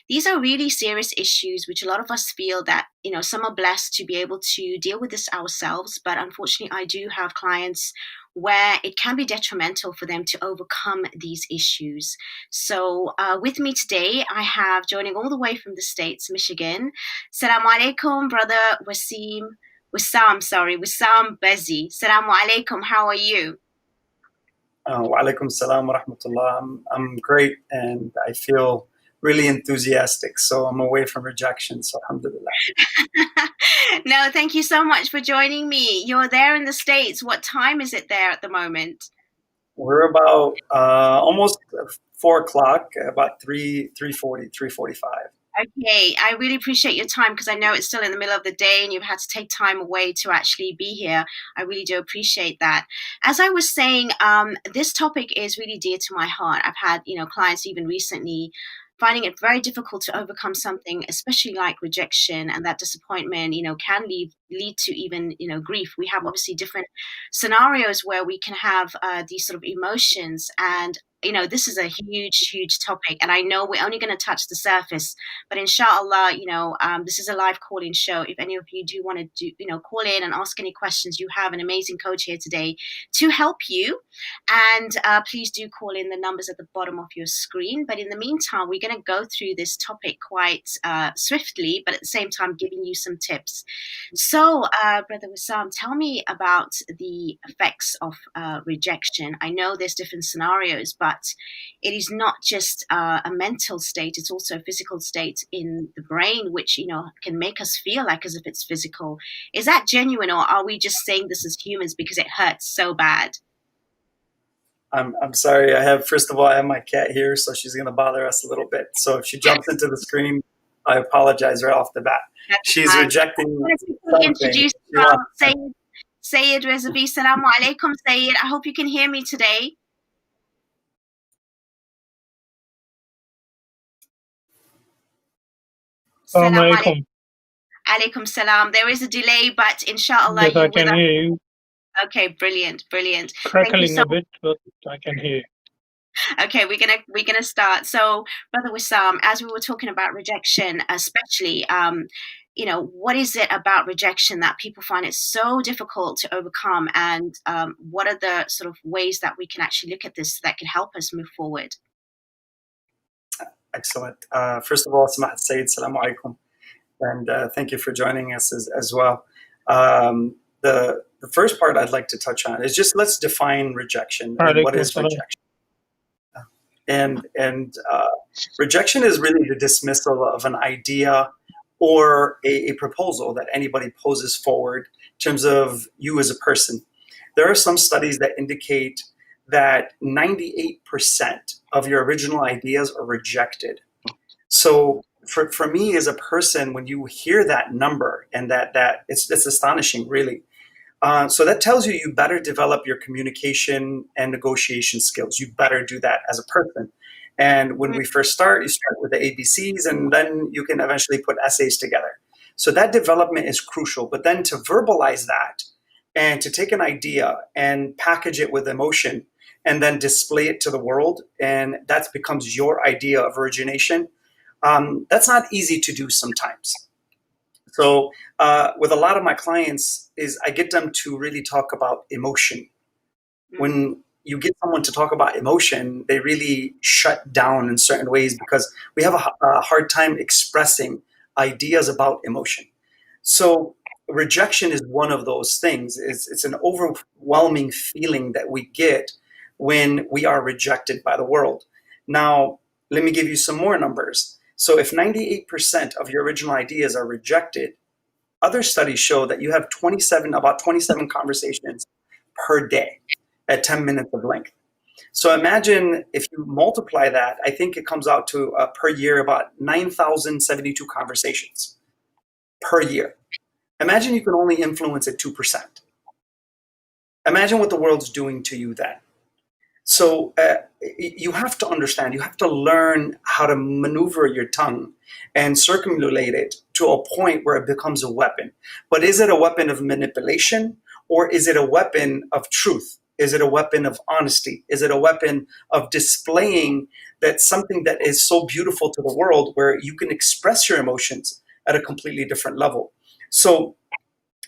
these are really serious issues, which a lot of us feel that, some are blessed to be able to deal with this ourselves. But unfortunately, I do have clients where it can be detrimental for them to overcome these issues. So with me today, I have, joining all the way from the States, Michigan. Assalamu alaikum, brother Wissam Bazzi. Assalamu alaikum, how are you? Wa alaikum salam wa rahmatullah. I'm great, and I feel really enthusiastic. So I'm away from rejection. So alhamdulillah. No, thank you so much for joining me. You're there in the States. What time is it there at the moment? We're about almost 4 o'clock, about 3:40, 3:45. Okay, I really appreciate your time because I know it's still in the middle of the day and you've had to take time away to actually be here. I really do appreciate that. As I was saying, this topic is really dear to my heart. I've had, clients even recently finding it very difficult to overcome something, especially like rejection, and that disappointment, can lead to even, grief. We have obviously different scenarios where we can have these sort of emotions, and this is a huge topic, and I know we're only going to touch the surface, but inshallah, this is a live call-in show. If any of you do want to call in and ask any questions, you have an amazing coach here today to help you, and please do call in. The numbers at the bottom of your screen. But in the meantime, we're going to go through this topic quite swiftly, but at the same time giving you some tips. So brother Wissam, tell me about the effects of rejection. I know there's different scenarios, but it is not just a mental state, it's also a physical state in the brain, which can make us feel like as if it's physical. Is that genuine, or are we just saying this as humans because it hurts so bad? I'm sorry. First of all, I have my cat here, so she's going to bother us a little bit. So if she jumps into the screen, I apologize right off the bat. She's rejecting introduce Syed Razavi. Assalamu alaikum, Syed. I hope you can hear me today. Assalamu alaikum. Alaikum salam. There is a delay, but inshallah, yes, I can hear you. Okay, brilliant. Crackling a bit, but I can hear. Okay, we're gonna start. So, brother Wissam, as we were talking about rejection, especially, what is it about rejection that people find it so difficult to overcome, and what are the sort of ways that we can actually look at this that can help us move forward? Excellent. First of all, Samahat Syed, Assalamu alaikum, and thank you for joining us as well. The first part I'd like to touch on is just let's define rejection. And what is rejection? And rejection is really the dismissal of an idea or a proposal that anybody poses forward in terms of you as a person. There are some studies that indicate that 98% of your original ideas are rejected. So for me as a person, when you hear that number, and that it's astonishing, really. So that tells you better develop your communication and negotiation skills. You better do that as a person. And when we first start, you start with the ABCs, and then you can eventually put essays together. So that development is crucial. But then to verbalize that and to take an idea and package it with emotion and then display it to the world, and that becomes your idea of origination, that's not easy to do sometimes. So with a lot of my clients is I get them to really talk about emotion. When you get someone to talk about emotion, they really shut down in certain ways because we have a hard time expressing ideas about emotion. So rejection is one of those things. It's an overwhelming feeling that we get when we are rejected by the world. Now, let me give you some more numbers. So if 98% of your original ideas are rejected, other studies show that you have about 27 conversations per day at 10 minutes of length. So imagine if you multiply that, I think it comes out to per year about 9,072 conversations per year. Imagine you can only influence at 2%. Imagine what the world's doing to you then. So you have to understand, you have to learn how to maneuver your tongue and circumambulate it to a point where it becomes a weapon. But is it a weapon of manipulation, or is it a weapon of truth? Is it a weapon of honesty? Is it a weapon of displaying That's something that is so beautiful to the world, where you can express your emotions at a completely different level. So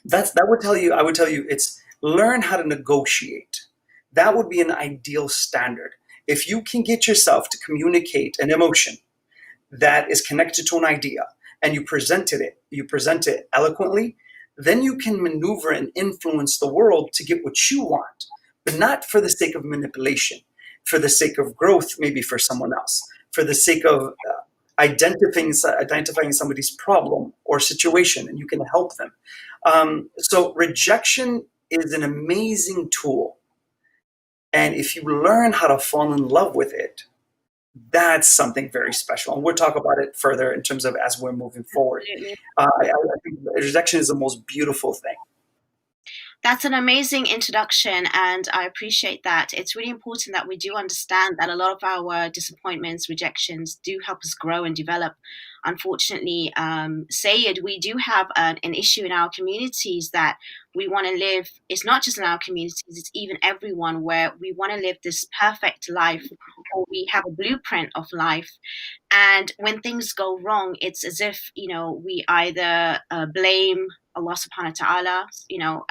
that would tell you, I would tell you, it's learn how to negotiate. That would be an ideal standard. If you can get yourself to communicate an emotion that is connected to an idea, and you present it eloquently, then you can maneuver and influence the world to get what you want, but not for the sake of manipulation, for the sake of growth, maybe for someone else, for the sake of identifying somebody's problem or situation, and you can help them. So rejection is an amazing tool. And if you learn how to fall in love with it, that's something very special. And we'll talk about it further in terms of as we're moving forward. I think rejection is the most beautiful thing. That's an amazing introduction, and I appreciate that. It's really important that we do understand that a lot of our disappointments, rejections do help us grow and develop. Unfortunately, Syed, we do have an issue in our communities that we want to live. It's not just in our communities, it's even everyone, where we want to live this perfect life, or we have a blueprint of life. And when things go wrong, it's as if, we either blame Allah subhanahu wa ta'ala,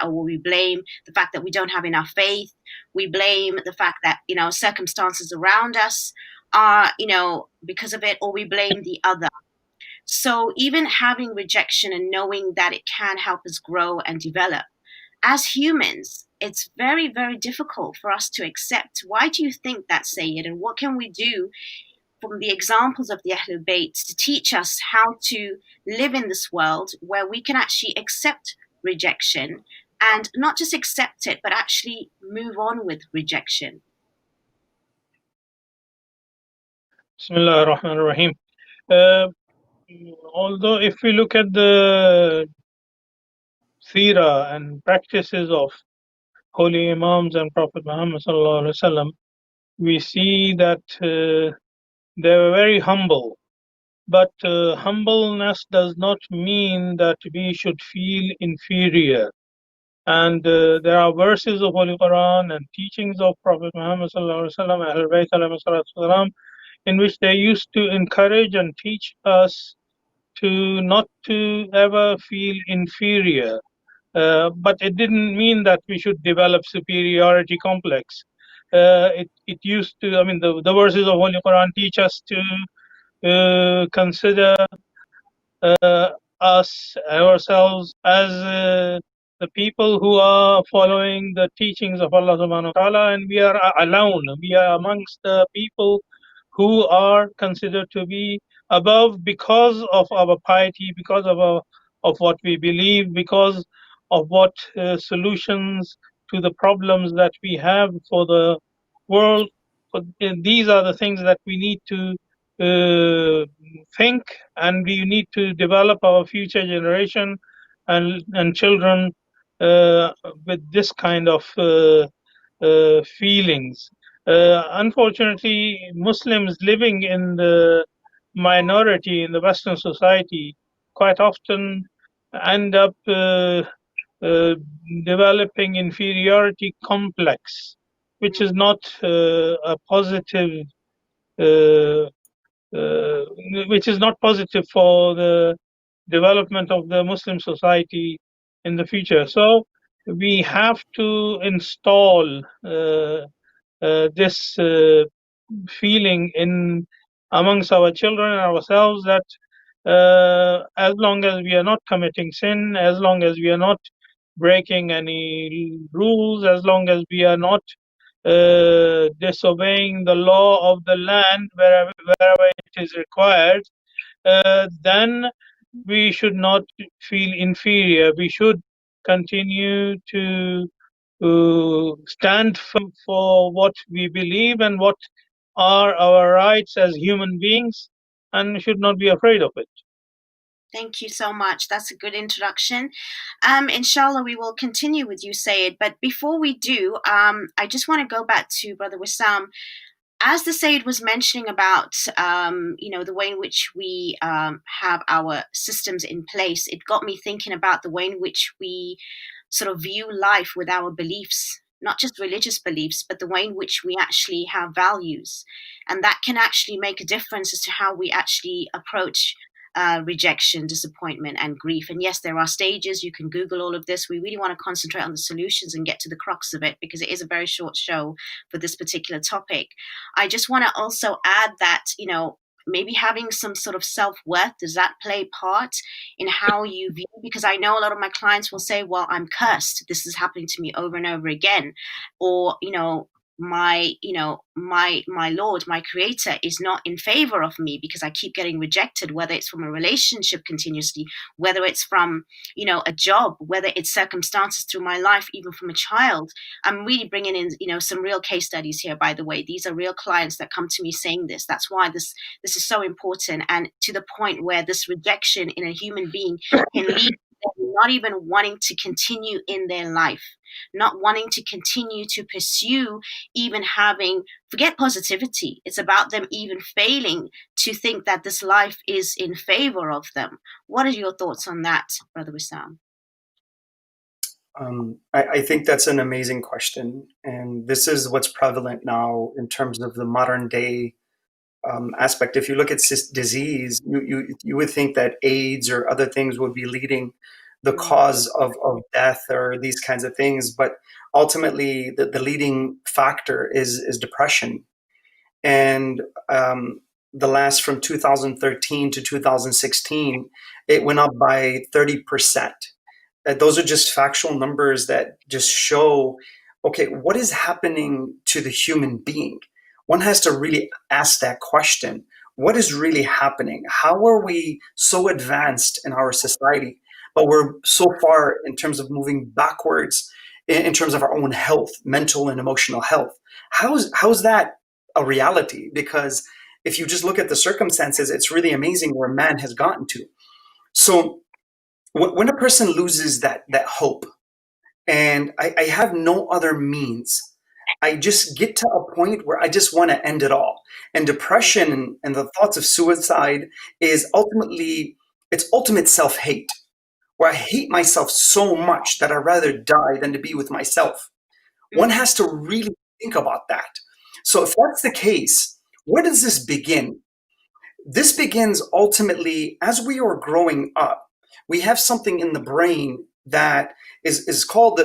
or we blame the fact that we don't have enough faith. We blame the fact that, circumstances around us are, because of it, or we blame the other. So even having rejection and knowing that it can help us grow and develop, as humans, it's very, very difficult for us to accept. Why do you think that, Syed? And what can we do from the examples of the Ahlebait to teach us how to live in this world where we can actually accept rejection, and not just accept it, but actually move on with rejection? Bismillah ar-Rahman ar-Rahim. Although if we look at the seerah and practices of holy imams and Prophet Muhammad sallallahu alaihi wasallam, we see that they were very humble. But humbleness does not mean that we should feel inferior. And there are verses of Holy Quran and teachings of Prophet Muhammad sallallahu alaihi wasallam, Ahlebait alayhi salatu wasalam, in which they used to encourage and teach us to not to ever feel inferior. But it didn't mean that we should develop superiority complex. It used to, the verses of Holy Quran teach us to consider ourselves as the people who are following the teachings of Allah subhanahu wa ta'ala, and we are alone. We are amongst the people who are considered to be above because of our piety, because of what we believe, because of what solutions to the problems that we have for the world. These are the things that we need to think, and we need to develop our future generation and children with this kind of feelings. Unfortunately, Muslims living in the minority in the Western society quite often end up developing inferiority complex, which is not a positive, which is not positive for the development of the Muslim society in the future. So we have to install this feeling in amongst our children and ourselves, that as long as we are not committing sin, as long as we are not breaking any rules, as long as we are not disobeying the law of the land wherever it is required, then we should not feel inferior. We should continue to stand for what we believe and what are our rights as human beings, and should not be afraid of it. Thank you so much. That's a good introduction. Inshallah, we will continue with you, Syed. But before we do, I just want to go back to Brother Wissam. As the Syed was mentioning about, the way in which we have our systems in place, it got me thinking about the way in which we sort of view life with our beliefs, not just religious beliefs, but the way in which we actually have values. And that can actually make a difference as to how we actually approach rejection, disappointment, and grief. And yes, there are stages. You can Google all of this. We really want to concentrate on the solutions and get to the crux of it, because it is a very short show for this particular topic. I just want to also add that, maybe having some sort of self-worth, does that play part in how you view? Because I know a lot of my clients will say, well, I'm cursed. This is happening to me over and over again. Or, my Lord, my creator is not in favor of me because I keep getting rejected, whether it's from a relationship continuously, whether it's from, a job, whether it's circumstances through my life, even from a child. I'm really bringing in, some real case studies here, by the way. These are real clients that come to me saying this. That's why this is so important, and to the point where this rejection in a human being can lead to them not even wanting to continue in their life, not wanting to continue to pursue, even forget positivity. It's about them even failing to think that this life is in favor of them. What are your thoughts on that, Brother Wissam? I think that's an amazing question. And this is what's prevalent now in terms of the modern day aspect. If you look at disease, you would think that AIDS or other things would be leading the cause of death or these kinds of things. But ultimately, the leading factor is depression. And the last, from 2013 to 2016, it went up by 30%. Those are just factual numbers that just show, okay, what is happening to the human being? One has to really ask that question. What is really happening? How are we so advanced in our society, but we're so far in terms of moving backwards in terms of our own health, mental and emotional health? How's that a reality? Because if you just look at the circumstances, it's really amazing where man has gotten to. So when a person loses that hope, and I have no other means, I just get to a point where I just want to end it all. And depression and the thoughts of suicide is ultimate self-hate, where I hate myself so much that I'd rather die than to be with myself. One has to really think about that. So if that's the case, where does this begin? This begins ultimately as we are growing up. We have something in the brain that is called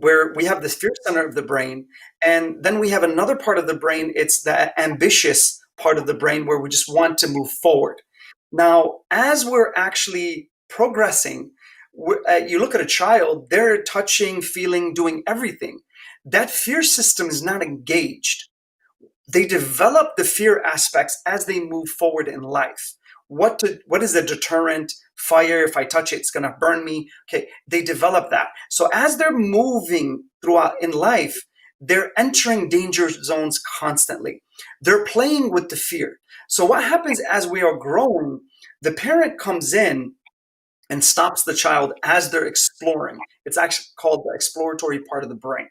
where we have this fear center of the brain, and then we have another part of the brain. It's the ambitious part of the brain where we just want to move forward. Now, as we're actually progressing, you look at a child, they're touching, feeling, doing everything. That fear system is not engaged. They develop the fear aspects as they move forward in life. What is the deterrent? Fire, if I touch it, it's going to burn me. Okay, they develop that. So as they're moving throughout in life, they're entering danger zones constantly. They're playing with the fear. So what happens as we are growing, the parent comes in and stops the child as they're exploring. It's actually called the exploratory part of the brain.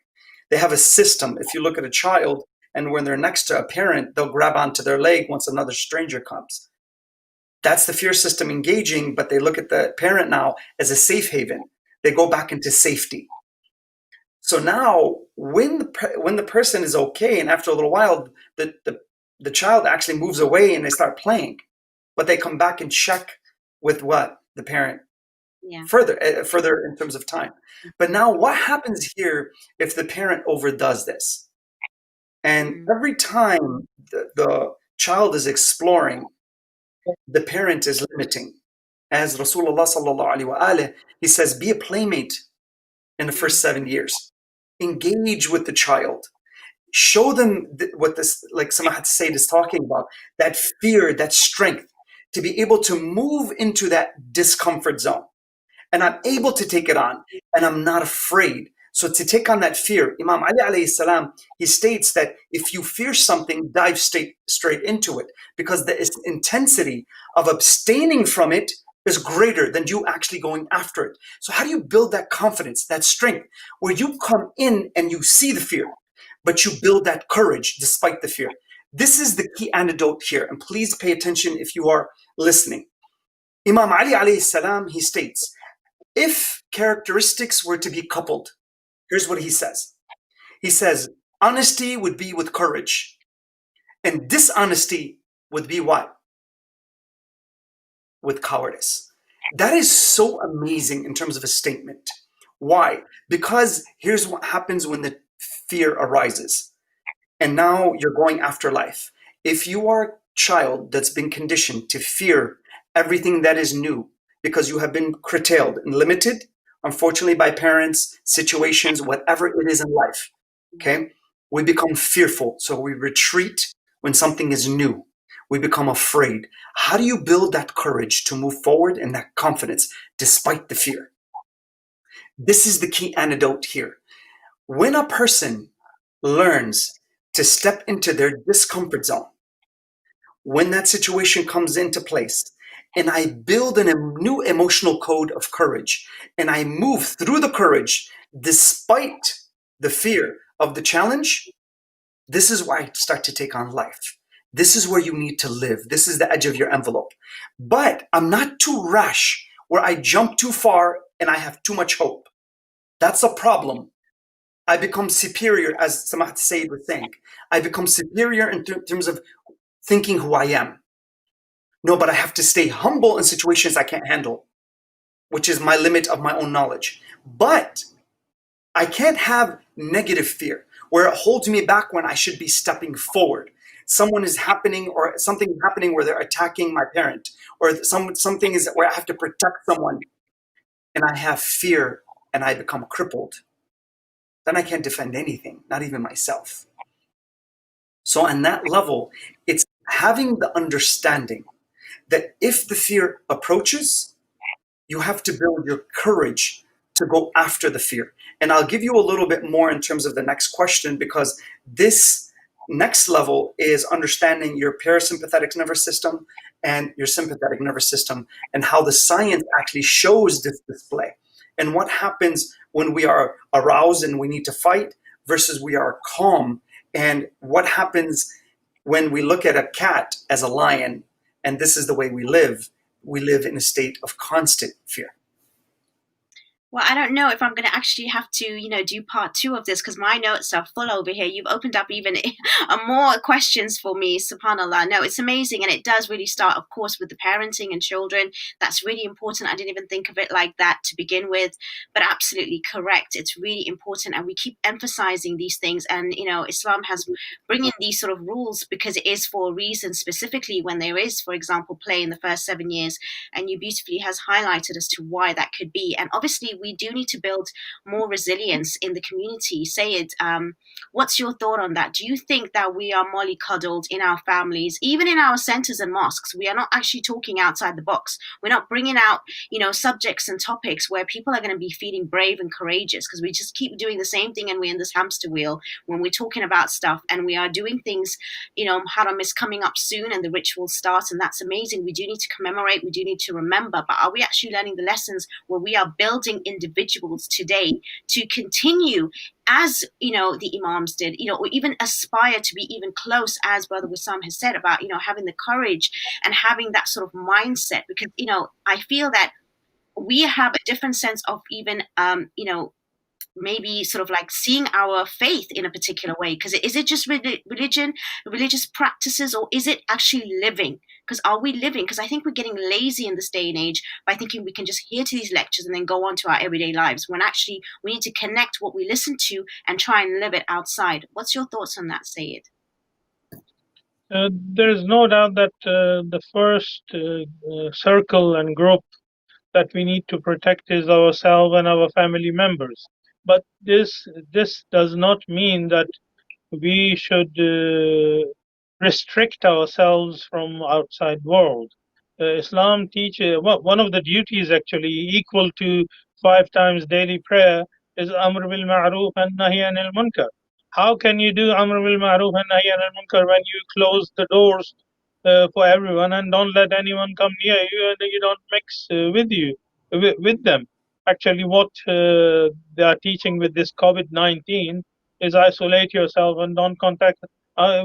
They have a system. If you look at a child and when they're next to a parent, they'll grab onto their leg once another stranger comes. That's the fear system engaging, but they look at the parent now as a safe haven. They go back into safety. So now when the person is okay, and after a little while, the child actually moves away and they start playing, but they come back and check with what? The parent. Yeah. Further in terms of time. But now what happens here if the parent overdoes this? And every time the child is exploring, the parent is limiting. As Rasulullah sallallahu alaihi wasallam, he says, be a playmate in the first 7 years. Engage with the child. Show them what this, like Samahat Syed is talking about, that fear, that strength, to be able to move into that discomfort zone. And I'm able to take it on, and I'm not afraid. So to take on that fear, Imam Ali alayhi salam, he states that if you fear something, dive straight into it, because the intensity of abstaining from it is greater than you actually going after it. So how do you build that confidence, that strength, where you come in and you see the fear, but you build that courage despite the fear? This is the key antidote here, and please pay attention if you are listening. Imam Ali alayhi salam, he states, if characteristics were to be coupled, here's what he says. He says, honesty would be with courage, and dishonesty would be what? With cowardice. That is so amazing in terms of a statement. Why? Because here's what happens when the fear arises. And now you're going after life. If you are a child that's been conditioned to fear everything that is new because you have been curtailed and limited, unfortunately, by parents, situations, whatever it is in life, okay, we become fearful. So we retreat when something is new. We become afraid. How do you build that courage to move forward and that confidence despite the fear? This is the key antidote here. When a person learns to step into their discomfort zone, when that situation comes into place, and I build a new emotional code of courage, and I move through the courage despite the fear of the challenge, this is where I start to take on life. This is where you need to live. This is the edge of your envelope. But I'm not too rash where I jump too far and I have too much hope. That's a problem. I become superior, as Samahat Syed was saying. I become superior in terms of thinking who I am. No, but I have to stay humble in situations I can't handle, which is my limit of my own knowledge. But I can't have negative fear where it holds me back when I should be stepping forward. Someone is happening or something is happening where they're attacking my parent, or something is where I have to protect someone and I have fear and I become crippled. Then I can't defend anything, not even myself. So on that level, it's having the understanding that if the fear approaches, you have to build your courage to go after the fear. And I'll give you a little bit more in terms of the next question, because this next level is understanding your parasympathetic nervous system and your sympathetic nervous system, and how the science actually shows this display. And what happens when we are aroused and we need to fight versus we are calm, and what happens when we look at a cat as a lion, and this is the way we live in a state of constant fear. Well, I don't know if I'm going to actually have to, do part 2 of this, because my notes are full over here. You've opened up even more questions for me, subhanAllah. No, it's amazing. And it does really start, of course, with the parenting and children. That's really important. I didn't even think of it like that to begin with, but absolutely correct. It's really important. And we keep emphasizing these things. And, Islam has bringing these sort of rules because it is for a reason, specifically when there is, for example, play in the first 7 years. And you beautifully has highlighted as to why that could be. And obviously, we do need to build more resilience in the community. Syed, what's your thought on that? Do you think that we are mollycoddled in our families, even in our centers and mosques? We are not actually talking outside the box. We're not bringing out, subjects and topics where people are going to be feeling brave and courageous, because we just keep doing the same thing and we're in this hamster wheel when we're talking about stuff, and we are doing things, Haram is coming up soon and the rituals start, and that's amazing. We do need to commemorate, we do need to remember, but are we actually learning the lessons where we are building individuals today to continue as the imams did, or even aspire to be even close, as Brother Wissam has said about having the courage and having that sort of mindset? Because I feel that we have a different sense of even maybe sort of like seeing our faith in a particular way. Because is it just religious practices, or is it actually living? Because are we living? Because I think we're getting lazy in this day and age by thinking we can just hear to these lectures and then go on to our everyday lives, when actually we need to connect what we listen to and try and live it outside. What's your thoughts on that, Syed? There is no doubt that the first circle and group that we need to protect is ourselves and our family members. But this does not mean that we should restrict ourselves from outside world. Islam teaches one of the duties actually equal to 5 times daily prayer is Amr bil Ma'ruf and Nahy anil Munkar. How can you do Amr bil Ma'ruf and Nahy anil Munkar when you close the doors for everyone and don't let anyone come near you, and you don't mix with them? Actually, what they are teaching with this COVID-19 is isolate yourself and don't contact,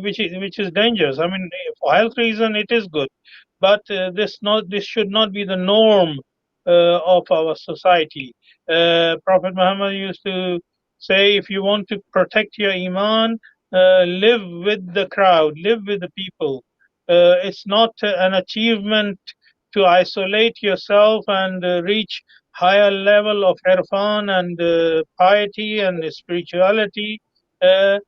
which is dangerous. I mean, for health reason, it is good, but this should not be the norm of our society. Prophet Muhammad used to say, if you want to protect your iman, live with the crowd, live with the people. It's not an achievement to isolate yourself and reach higher level of irfan and piety and spirituality. The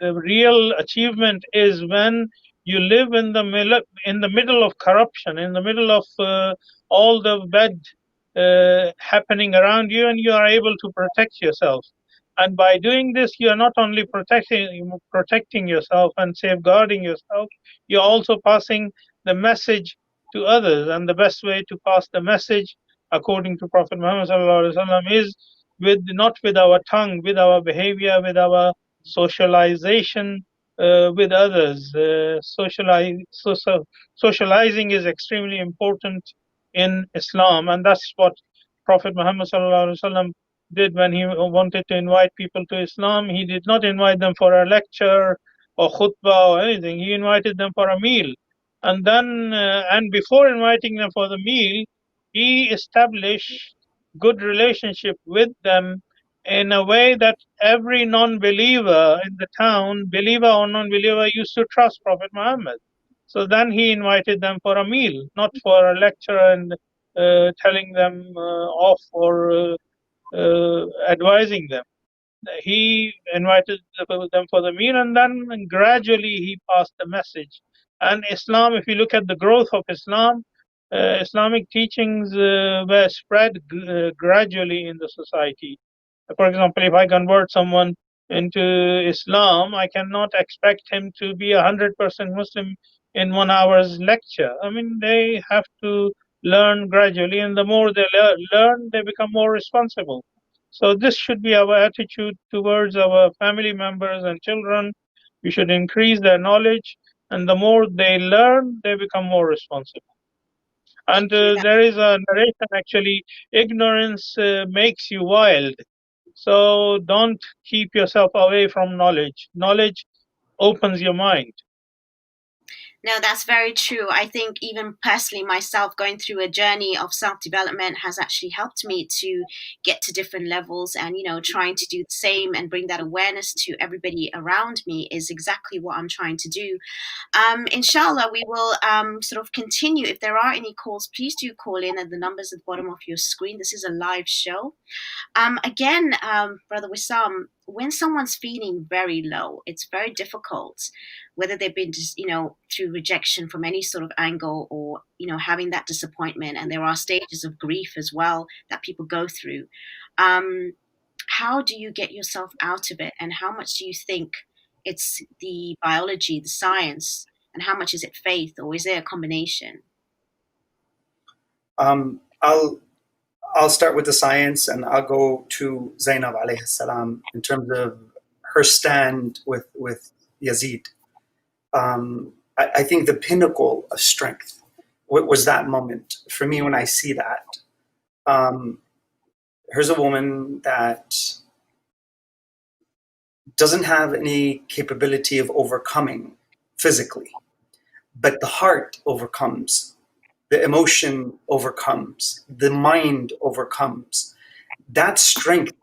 real achievement is when you live in the middle of corruption, in the middle of all the bad happening around you, and you are able to protect yourself. And by doing this, you are not only protecting yourself and safeguarding yourself, you're also passing the message to others. And the best way to pass the message, according to Prophet Muhammad ﷺ, is not with our tongue, with our behavior, with our socialization with others. Socializing is extremely important in Islam, and that's what Prophet Muhammad ﷺ did when he wanted to invite people to Islam. He did not invite them for a lecture or khutbah or anything. He invited them for a meal, and then and before inviting them for the meal, he established good relationship with them in a way that every non-believer in the town, believer or non-believer, used to trust Prophet Muhammad. So then he invited them for a meal, not for a lecture and telling them off or advising them. He invited them for the meal, and then gradually he passed the message. And Islam, if you look at the growth of Islam, Islamic teachings were spread gradually in the society. For example, if I convert someone into Islam, I cannot expect him to be 100% Muslim in 1 hour's lecture. I mean, they have to learn gradually, and the more they learn, they become more responsible. So this should be our attitude towards our family members and children. We should increase their knowledge, and the more they learn, they become more responsible. And there is a narration, actually, ignorance makes you wild. So don't keep yourself away from knowledge. Knowledge opens your mind. No, that's very true. I think even personally myself, going through a journey of self-development has actually helped me to get to different levels, and trying to do the same and bring that awareness to everybody around me is exactly what I'm trying to do. Inshallah, we will sort of continue. If there are any calls, please do call in, and the numbers at the bottom of your screen. This is a live show. Again, Brother Wissam, when someone's feeling very low, it's very difficult, whether they've been just, through rejection from any sort of angle, or, having that disappointment. And there are stages of grief as well that people go through. How do you get yourself out of it? And how much do you think it's the biology, the science, and how much is it faith, or is there a combination? I'll start with the science, and I'll go to Zainab alayhi salam in terms of her stand with Yazid. I think the pinnacle of strength was that moment for me when I see that. Here's a woman that doesn't have any capability of overcoming physically, but the heart overcomes. The emotion overcomes, the mind overcomes. That strength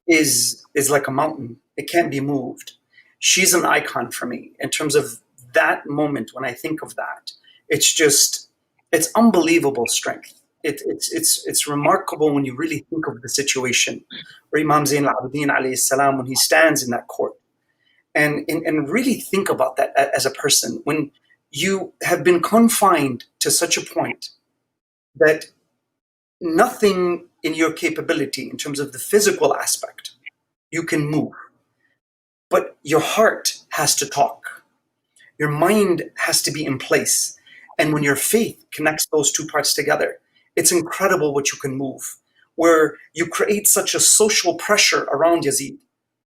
is like a mountain. It can't be moved. She's an icon for me in terms of that moment. When I think of that, it's unbelievable strength. It's remarkable when you really think of the situation where Imam Zain al-Abidin alayhi salam, when he stands in that court, and really think about that as a person, when you have been confined to such a point that nothing in your capability in terms of the physical aspect you can move, but your heart has to talk, your mind has to be in place, and when your faith connects those two parts together, it's incredible what you can move, where you create such a social pressure around Yazid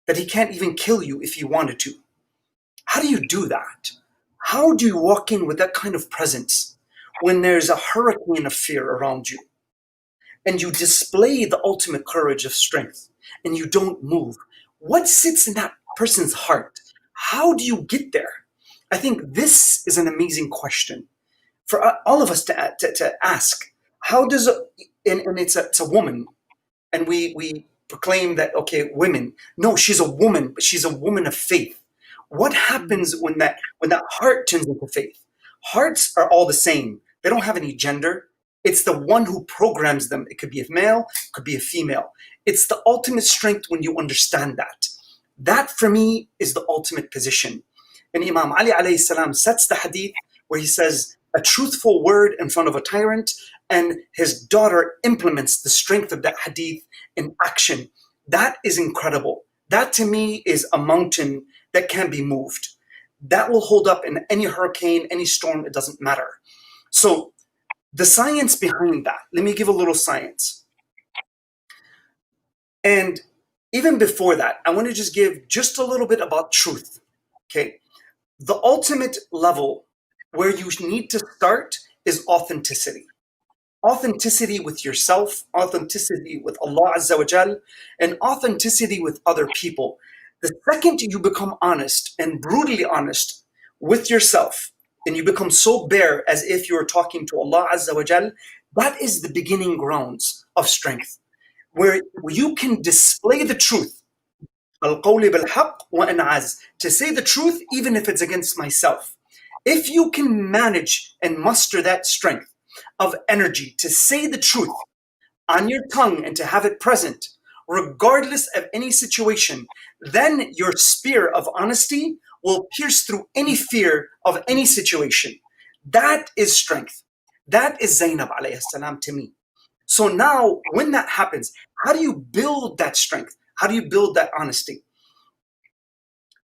that he can't even kill you if he wanted to. How do you do that? How do you walk in with that kind of presence when there's a hurricane of fear around you, and you display the ultimate courage of strength, and you don't move? What sits in that person's heart? How do you get there? I think this is an amazing question for all of us to ask. How does and it's a woman, and we proclaim that, okay, women. No, she's a woman, but she's a woman of faith. What happens when that heart turns into faith? Hearts are all the same. They don't have any gender. It's the one who programs them. It could be a male, it could be a female. It's the ultimate strength when you understand that. That for me is the ultimate position. And Imam Ali alayhi salam sets the hadith where he says a truthful word in front of a tyrant, and his daughter implements the strength of that hadith in action. That is incredible. That to me is a mountain that can be moved. That will hold up in any hurricane, any storm, it doesn't matter. So the science behind that, let me give a little science. And even before that, I want to just give just a little bit about truth. Okay. The ultimate level where you need to start is authenticity. Authenticity with yourself, authenticity with Allah Azza wa Jal, and authenticity with other people. The second you become honest and brutally honest with yourself, and you become so bare as if you're talking to Allah Azza wa Jal, that is the beginning grounds of strength, where you can display the truth. Al-Qawli bil-haq wa an'az, to say the truth even if it's against myself. If you can manage and muster that strength of energy to say the truth on your tongue and to have it present, regardless of any situation, then your spear of honesty will pierce through any fear of any situation. That is strength. That is Zainab alayhi salam to me. So now when that happens, how do you build that strength? How do you build that honesty?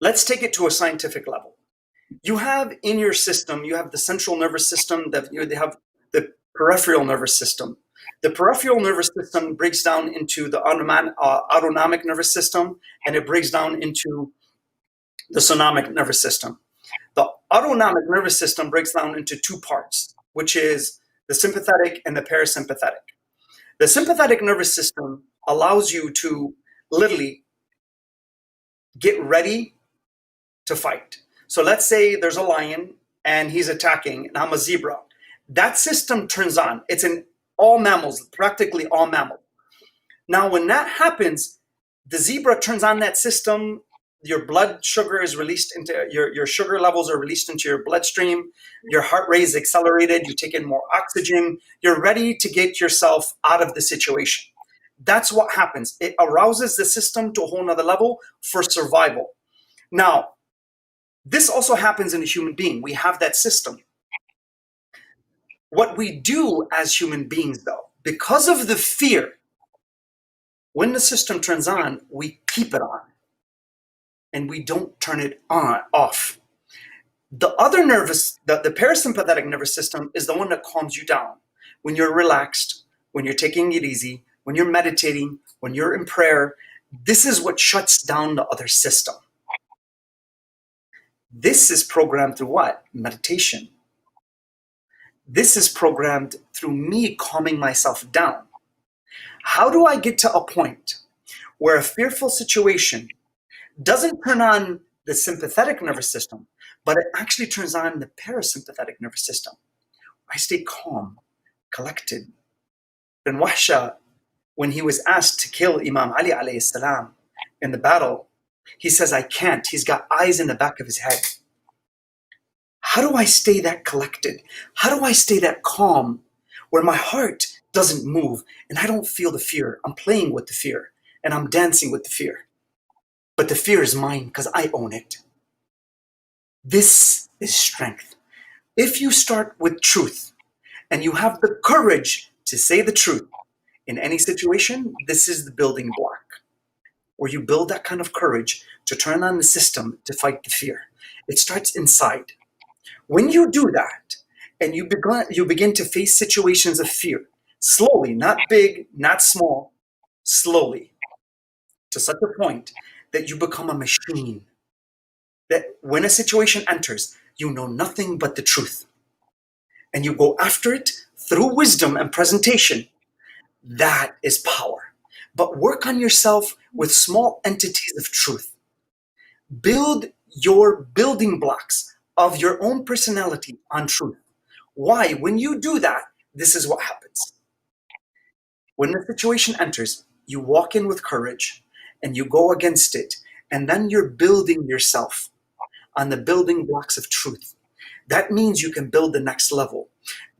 Let's take it to a scientific level. You have in your system, you have the central nervous system, they have the peripheral nervous system. The peripheral nervous system breaks down into the autonomic nervous system, and it breaks down into the sonomic nervous system. The autonomic nervous system breaks down into two parts, which is the sympathetic and the parasympathetic. The sympathetic nervous system allows you to literally get ready to fight. So let's say there's a lion and he's attacking, and I'm a zebra. That system turns on. It's in all mammals, practically all mammals. Now, when that happens, the zebra turns on that system. Your blood sugar is released into your sugar levels are released into your bloodstream. Your heart rate is accelerated. You take in more oxygen. You're ready to get yourself out of the situation. That's what happens. It arouses the system to a whole nother level for survival. Now, this also happens in a human being. We have that system. What we do as human beings, though, because of the fear, when the system turns on, we keep it on. And we don't turn it off. The other the parasympathetic nervous system is the one that calms you down. When you're relaxed, when you're taking it easy, when you're meditating, when you're in prayer, this is what shuts down the other system. This is programmed through what? Meditation. This is programmed through me calming myself down. How do I get to a point where a fearful situation doesn't turn on the sympathetic nervous system, but it actually turns on the parasympathetic nervous system? I stay calm, collected. And Wahsha, when he was asked to kill Imam Ali alayhi salam in the battle, he says, I can't. He's got eyes in the back of his head. How do I stay that collected? How do I stay that calm where my heart doesn't move and I don't feel the fear? I'm playing with the fear and I'm dancing with the fear. But the fear is mine because I own it. This is strength. If you start with truth and you have the courage to say the truth in any situation, this is the building block where you build that kind of courage to turn on the system to fight the fear. It starts inside. When you do that and you begin to face situations of fear, slowly, not big, not small, slowly, to such a point that you become a machine. That when a situation enters, you know nothing but the truth. And you go after it through wisdom and presentation. That is power. But work on yourself with small entities of truth. Build your building blocks of your own personality on truth. Why? When you do that, this is what happens. When the situation enters, you walk in with courage and you go against it, and then you're building yourself on the building blocks of truth. That means you can build the next level.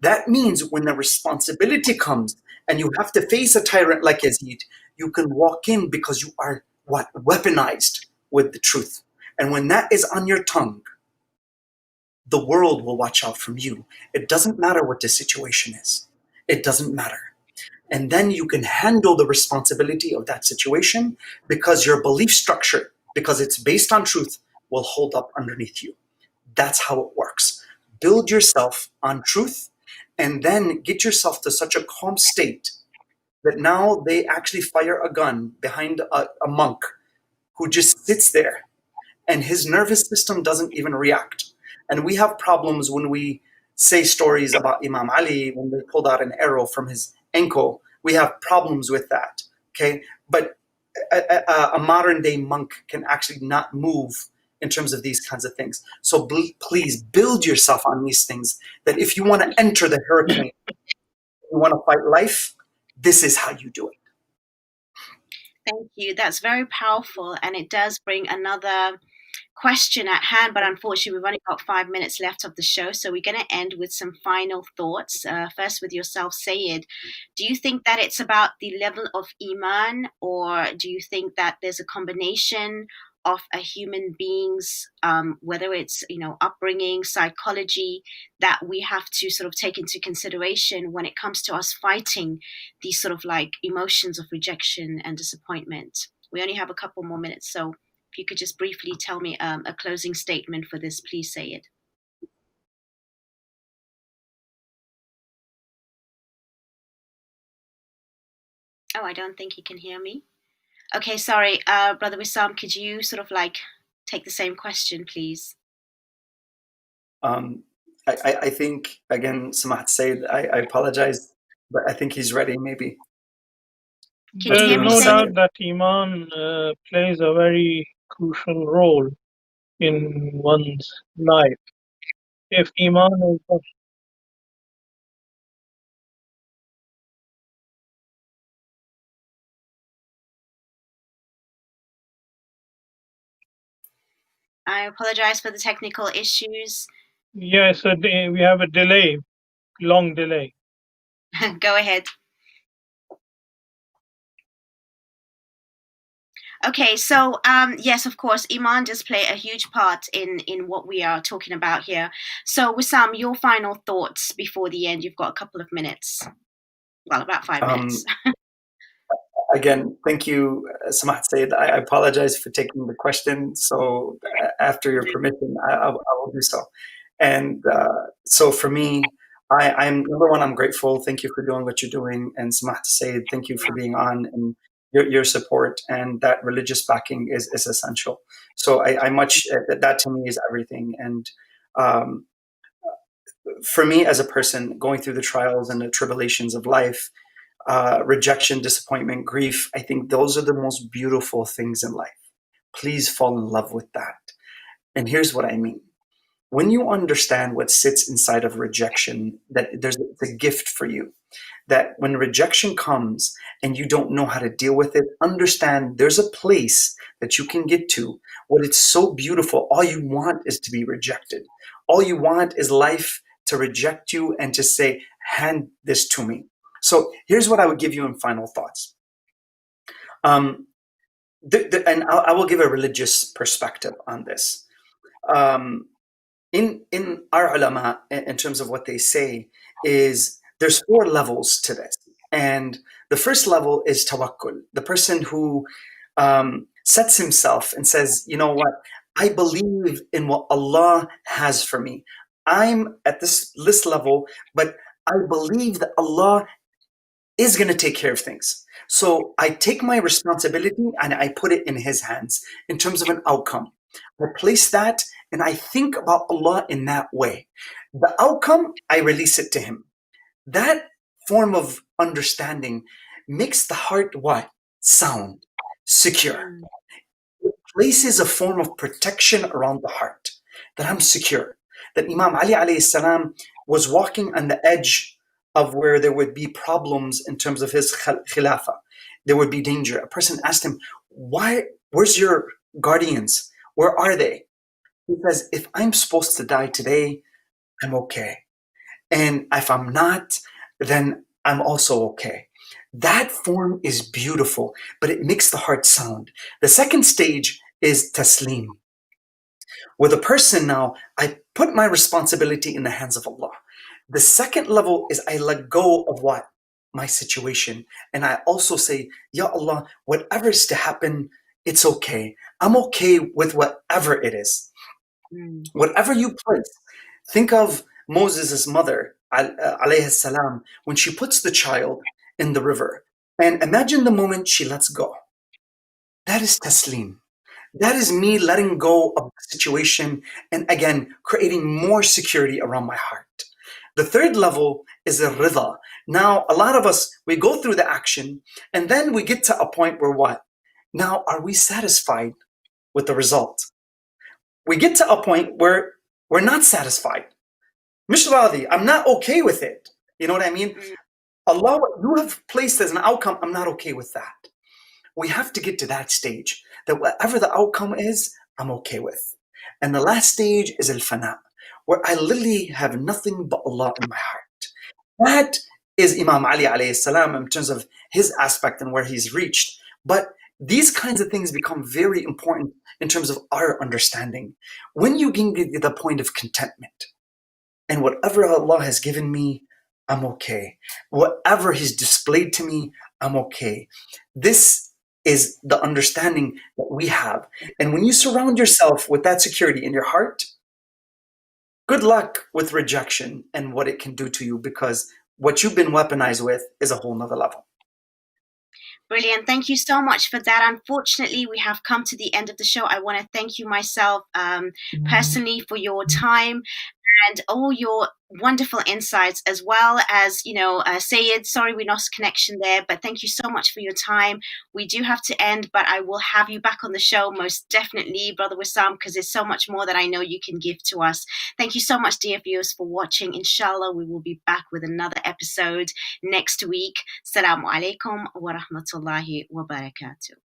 That means when the responsibility comes and you have to face a tyrant like Yazid, you can walk in because you are what? Weaponized with the truth. And when that is on your tongue, the world will watch out from you. It doesn't matter what the situation is. It doesn't matter. And then you can handle the responsibility of that situation because your belief structure, because it's based on truth, will hold up underneath you. That's how it works. Build yourself on truth and then get yourself to such a calm state that now they actually fire a gun behind a monk who just sits there and his nervous system doesn't even react. And we have problems when we say stories about Imam Ali, when they pulled out an arrow from his ankle. We have problems with that, okay? But a modern day monk can actually not move in terms of these kinds of things. So please build yourself on these things, that if you want to enter the hurricane, you want to fight life, this is how you do it. Thank you. That's very powerful. And it does bring another question at hand, but unfortunately we've only got 5 minutes left of the show, so we're going to end with some final thoughts. First with yourself, Syed. Do you think that it's about the level of iman, or do you think that there's a combination of a human being's whether it's upbringing, psychology, that we have to sort of take into consideration when it comes to us fighting these sort of like emotions of rejection and disappointment? We only have a couple more minutes, so if you could just briefly tell me a closing statement for this, please, Syed. Oh, I don't think he can hear me. Okay, sorry. Brother Wissam, could you sort of like take the same question, please? I think, again, Samahat Syed, I apologize, but I think he's ready, maybe. There is no doubt that Iman plays a very crucial role in one's life. If Iman is I apologize for the technical issues. Yes, we have a delay, long delay. Go ahead. Okay, so yes, of course, Iman does play a huge part in what we are talking about here. So, Wissam, your final thoughts before the end. You've got a couple of minutes. Well, about 5 minutes. Again, thank you, Samahat Syed. I apologize for taking the question. So after your permission, I will do so. And so for me, I'm number one, I'm grateful. Thank you for doing what you're doing. And Samahat Syed, thank you for being on and your support. And that religious backing is essential. So I much, that to me is everything. And for me as a person going through the trials and the tribulations of life, rejection, disappointment, grief, I think those are the most beautiful things in life. Please fall in love with that. And here's what I mean. When you understand what sits inside of rejection, that it's a gift for you. That when rejection comes and you don't know how to deal with it, understand there's a place that you can get to where it's so beautiful. All you want is to be rejected. All you want is life to reject you and to say, hand this to me. So here's what I would give you in final thoughts. And I will give a religious perspective on this. In our ulama, in terms of what they say, is there's 4 levels to this. And the first level is tawakkul, the person who sets himself and says, you know what, I believe in what Allah has for me. I'm at this level, but I believe that Allah is going to take care of things. So I take my responsibility and I put it in His hands in terms of an outcome. I place that and I think about Allah in that way. The outcome, I release it to Him. That form of understanding makes the heart what? Sound, secure. It places a form of protection around the heart, that I'm secure. That Imam Ali alayhi salam was walking on the edge of where there would be problems in terms of his khilafah. There would be danger. A person asked him, where's your guardians? Where are they? He says, if I'm supposed to die today, I'm okay. And if I'm not, then I'm also okay. That form is beautiful, but it makes the heart sound. The second stage is taslim. With a person now, I put my responsibility in the hands of Allah. The second level is I let go of what? My situation. And I also say, Ya Allah, whatever is to happen, it's okay. I'm okay with whatever it is. Whatever you place. Think of Moses' mother, alayhi salam, when she puts the child in the river. And imagine the moment she lets go. That is taslim. That is me letting go of the situation and again, creating more security around my heart. The third level is a rida. Now, a lot of us, we go through the action and then we get to a point where what? Now, are we satisfied with the result? We get to a point where we're not satisfied. Mish Radi, I'm not okay with it. You know what I mean? Allah, what you have placed as an outcome, I'm not okay with that. We have to get to that stage, that whatever the outcome is, I'm okay with. And the last stage is al-fana, where I literally have nothing but Allah in my heart. That is Imam Ali alayhi salam in terms of his aspect and where he's reached. But these kinds of things become very important in terms of our understanding. When you can get to the point of contentment, and whatever Allah has given me, I'm okay. Whatever He's displayed to me, I'm okay. This is the understanding that we have. And when you surround yourself with that security in your heart, good luck with rejection and what it can do to you, because what you've been weaponized with is a whole nother level. Brilliant. Thank you so much for that. Unfortunately, we have come to the end of the show. I want to thank you myself personally for your time and all your wonderful insights, as well as, Syed, sorry we lost connection there, but thank you so much for your time. We do have to end, but I will have you back on the show most definitely, Brother Wissam, because there's so much more that I know you can give to us. Thank you so much, dear viewers, for watching. Inshallah, we will be back with another episode next week. Assalamu alaikum wa rahmatullahi wa barakatuh.